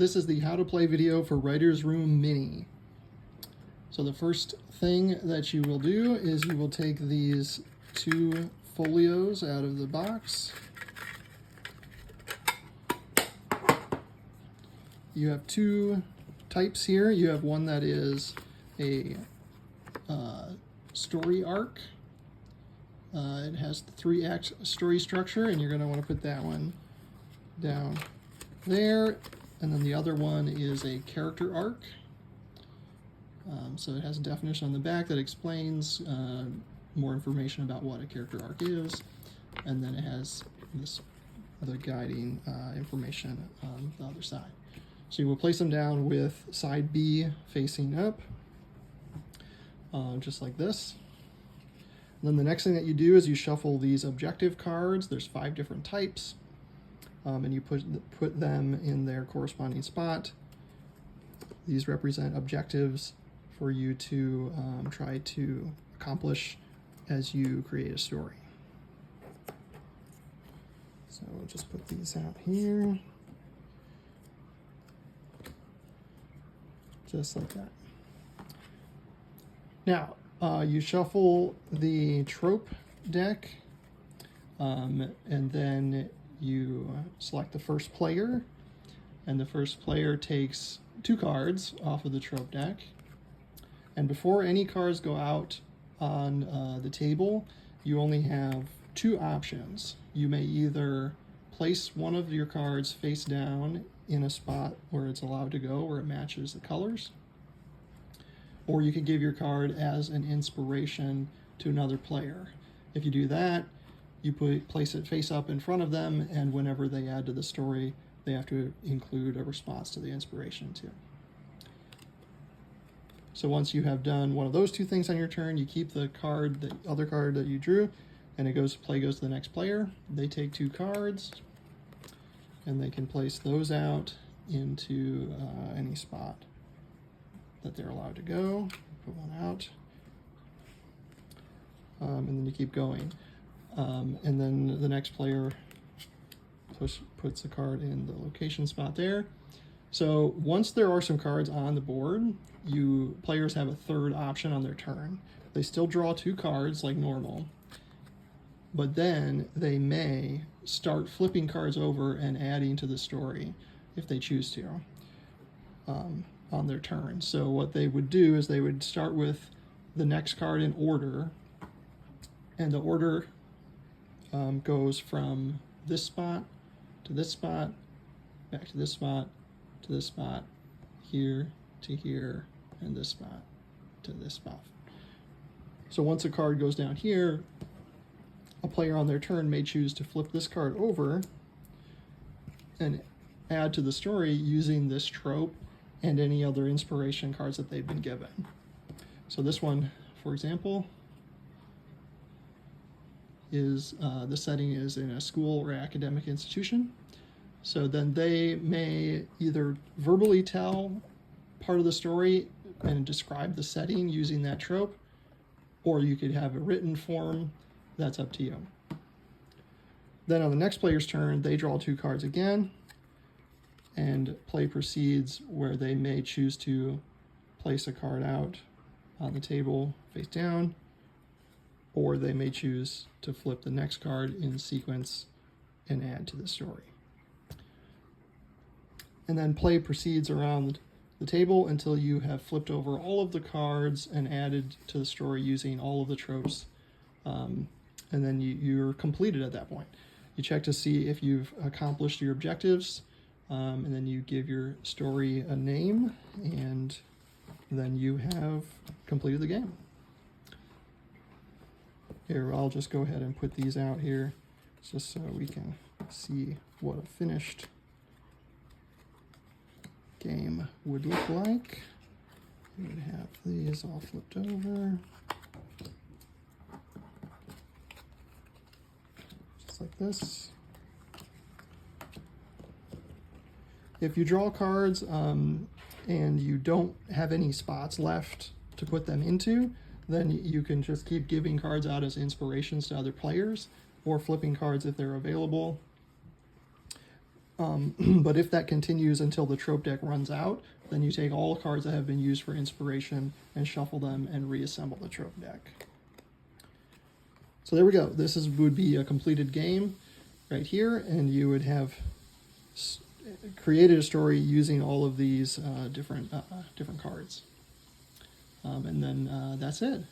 This is the how to play video for Writer's Room Mini. So the first thing that you will do is you will take these two folios out of the box. You have two types here. You have one that is a story arc. It has the 3-act story structure, and you're going to want to put that one down there. And then the other one is a character arc. So it has a definition on the back that explains more information about what a character arc is. And then it has this other guiding information on the other side. So you will place them down with side B facing up, just like this. And then the next thing that you do is you shuffle these objective cards. There's 5 different types. And you put them in their corresponding spot. These represent objectives for you to try to accomplish as you create a story. So we'll just put these out here, just like that. Now, you shuffle the trope deck, and then you select the first player, and the first player takes 2 cards off of the trope deck. And before any cards go out on the table, you only have 2 options. You may either place one of your cards face down in a spot where it's allowed to go, where it matches the colors, or you can give your card as an inspiration to another player. If you do that, you place it face up in front of them, and whenever they add to the story, they have to include a response to the inspiration too. So once you have done one of those 2 things on your turn, you keep the card, the other card that you drew, and play goes to the next player. They take 2 cards, and they can place those out into any spot that they're allowed to go. Put one out, and then you keep going. And then the next player puts a card in the location spot there. So once there are some cards on the board, players have a 3rd option on their turn. They still draw 2 cards like normal, but then they may start flipping cards over and adding to the story if they choose to on their turn. So what they would do is they would start with the next card in order, and the order goes from this spot to this spot, back to this spot, to this spot, here to here, and this spot to this spot. So once a card goes down here, a player on their turn may choose to flip this card over and add to the story using this trope and any other inspiration cards that they've been given. So this one, for example, is the setting is in a school or academic institution. So then they may either verbally tell part of the story and describe the setting using that trope, or you could have a written form. That's up to you. Then on the next player's turn, they draw 2 cards again, and play proceeds where they may choose to place a card out on the table face down, or they may choose to flip the next card in sequence and add to the story. And then play proceeds around the table until you have flipped over all of the cards and added to the story using all of the tropes. And then you're completed at that point. You check to see if you've accomplished your objectives, and then you give your story a name, and then you have completed the game. Here, I'll just go ahead and put these out here just so we can see what a finished game would look like. You would have these all flipped over, just like this. If you draw cards and you don't have any spots left to put them into, then you can just keep giving cards out as inspirations to other players, or flipping cards if they're available. But if that continues until the trope deck runs out, then you take all cards that have been used for inspiration and shuffle them and reassemble the trope deck. So there we go. This would be a completed game right here, and you would have created a story using all of these different cards. And then that's it.